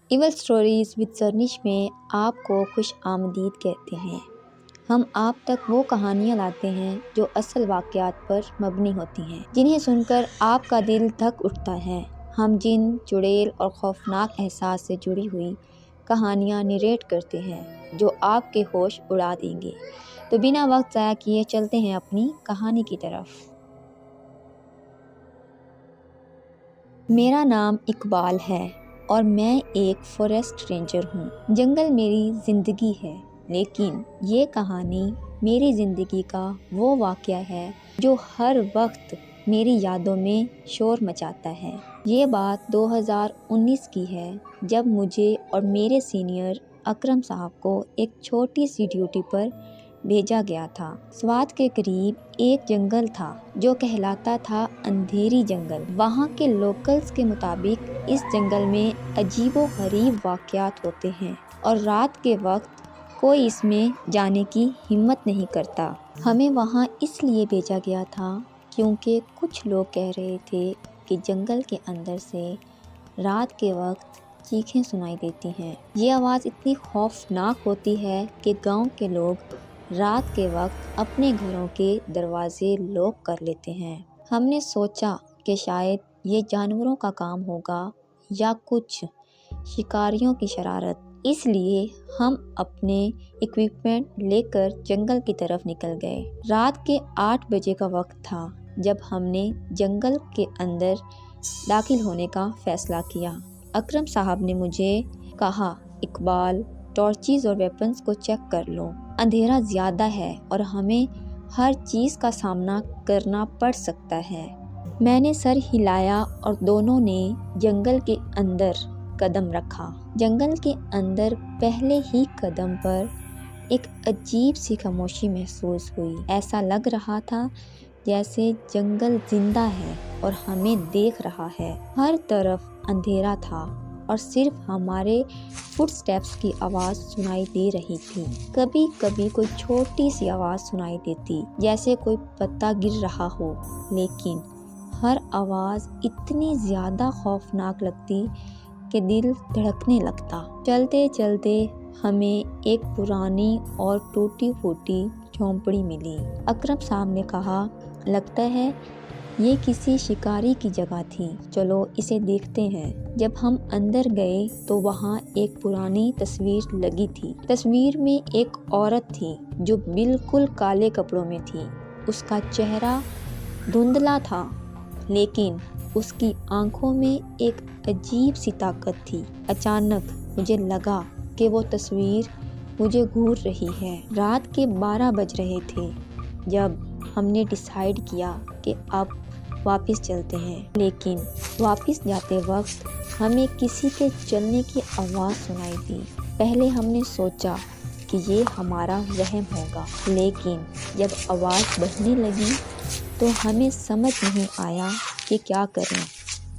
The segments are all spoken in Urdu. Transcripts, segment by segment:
ایول اسٹوریز ود زرنش میں آپ کو خوش آمدید کہتے ہیں۔ ہم آپ تک وہ کہانیاں لاتے ہیں جو اصل واقعات پر مبنی ہوتی ہیں، جنہیں سن کر آپ کا دل دھک اٹھتا ہے۔ ہم جن چڑیل اور خوفناک احساس سے جڑی ہوئی کہانیاں نریٹ کرتے ہیں جو آپ کے ہوش اڑا دیں گے۔ تو بنا وقت ضائع کیے چلتے ہیں اپنی کہانی کی طرف۔ میرا نام اقبال ہے اور میں ایک فوریسٹ رینجر ہوں۔ جنگل میری زندگی ہے، لیکن یہ کہانی میری زندگی کا وہ واقعہ ہے جو ہر وقت میری یادوں میں شور مچاتا ہے۔ یہ بات 2019 کی ہے، جب مجھے اور میرے سینئر اکرم صاحب کو ایک چھوٹی سی ڈیوٹی پر بھیجا گیا تھا۔ سوات کے قریب ایک جنگل تھا جو کہلاتا تھا اندھیری جنگل۔ وہاں کے لوکلز کے مطابق اس جنگل میں عجیب و غریب واقعات ہوتے ہیں اور رات کے وقت کوئی اس میں جانے کی ہمت نہیں کرتا۔ ہمیں وہاں اس لیے بھیجا گیا تھا کیونکہ کچھ لوگ کہہ رہے تھے کہ جنگل کے اندر سے رات کے وقت چیخیں سنائی دیتی ہیں۔ یہ آواز اتنی خوفناک ہوتی ہے کہ گاؤں کے لوگ رات کے وقت اپنے گھروں کے دروازے لاک کر لیتے ہیں۔ ہم نے سوچا کہ شاید یہ جانوروں کا کام ہوگا یا کچھ شکاریوں کی شرارت، اس لیے ہم اپنے اکوپمنٹ لے کر جنگل کی طرف نکل گئے۔ رات کے 8 بجے کا وقت تھا جب ہم نے جنگل کے اندر داخل ہونے کا فیصلہ کیا۔ اکرم صاحب نے مجھے کہا، اقبال، ٹارچز اور ویپنز کو چیک کر لو، اندھیرا زیادہ ہے اور ہمیں ہر چیز کا سامنا کرنا پڑ سکتا ہے۔ میں نے سر ہلایا اور دونوں نے جنگل کے اندر قدم رکھا۔ جنگل کے اندر پہلے ہی قدم پر ایک عجیب سی خاموشی محسوس ہوئی۔ ایسا لگ رہا تھا جیسے جنگل زندہ ہے اور ہمیں دیکھ رہا ہے۔ ہر طرف اندھیرا تھا اور صرف ہمارے فٹ سٹیپس کی آواز سنائی دے رہی تھی۔ کبھی کبھی کوئی چھوٹی سی آواز سنائی دیتی جیسے کوئی پتا گر رہا ہو، لیکن ہر آواز اتنی زیادہ خوفناک لگتی کہ دل دھڑکنے لگتا۔ چلتے چلتے ہمیں ایک پرانی اور ٹوٹی پھوٹی جھونپڑی ملی۔ اکرم صاحب نے کہا، لگتا ہے یہ کسی شکاری کی جگہ تھی، چلو اسے دیکھتے ہیں۔ جب ہم اندر گئے تو وہاں ایک پرانی تصویر لگی تھی۔ تصویر میں ایک عورت تھی جو بالکل کالے کپڑوں میں تھی۔ اس کا چہرہ دھندلا تھا، لیکن اس کی آنکھوں میں ایک عجیب سی طاقت تھی۔ اچانک مجھے لگا کہ وہ تصویر مجھے گھور رہی ہے۔ رات کے 12 بج رہے تھے جب ہم نے ڈیسائیڈ کیا کہ اب واپس چلتے ہیں، لیکن واپس جاتے وقت ہمیں کسی کے چلنے کی آواز سنائی دی۔ پہلے ہم نے سوچا کہ یہ ہمارا وہم ہوگا، لیکن جب آواز بڑھنے لگی تو ہمیں سمجھ نہیں آیا کہ کیا کریں۔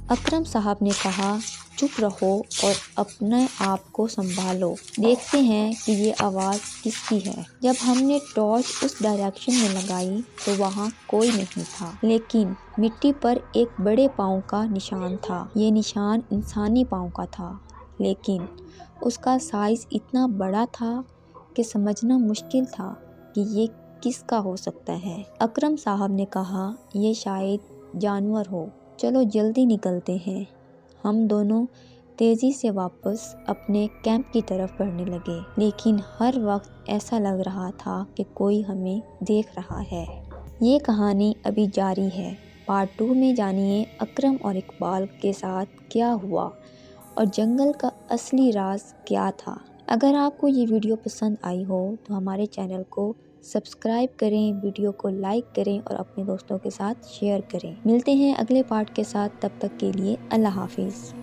اکرم صاحب نے کہا، چپ رہو اور اپنے آپ کو سنبھالو، دیکھتے ہیں کہ یہ آواز کس کی ہے۔ جب ہم نے ٹارچ اس ڈائریکشن میں لگائی تو وہاں کوئی نہیں تھا، لیکن مٹی پر ایک بڑے پاؤں کا نشان تھا۔ یہ نشان انسانی پاؤں کا تھا، لیکن اس کا سائز اتنا بڑا تھا کہ سمجھنا مشکل تھا کہ یہ کس کا ہو سکتا ہے۔ اکرم صاحب نے کہا، یہ شاید جانور ہو، چلو جلدی نکلتے ہیں۔ ہم دونوں تیزی سے واپس اپنے کیمپ کی طرف بڑھنے لگے، لیکن ہر وقت ایسا لگ رہا تھا کہ کوئی ہمیں دیکھ رہا ہے۔ یہ کہانی ابھی جاری ہے۔ پارٹ 2 میں جانیے اکرم اور اقبال کے ساتھ کیا ہوا اور جنگل کا اصلی راز کیا تھا۔ اگر آپ کو یہ ویڈیو پسند آئی ہو تو ہمارے چینل کو سبسکرائب کریں، ویڈیو کو لائک کریں اور اپنے دوستوں کے ساتھ شیئر کریں۔ ملتے ہیں اگلے پارٹ کے ساتھ، تب تک کے لیے اللہ حافظ۔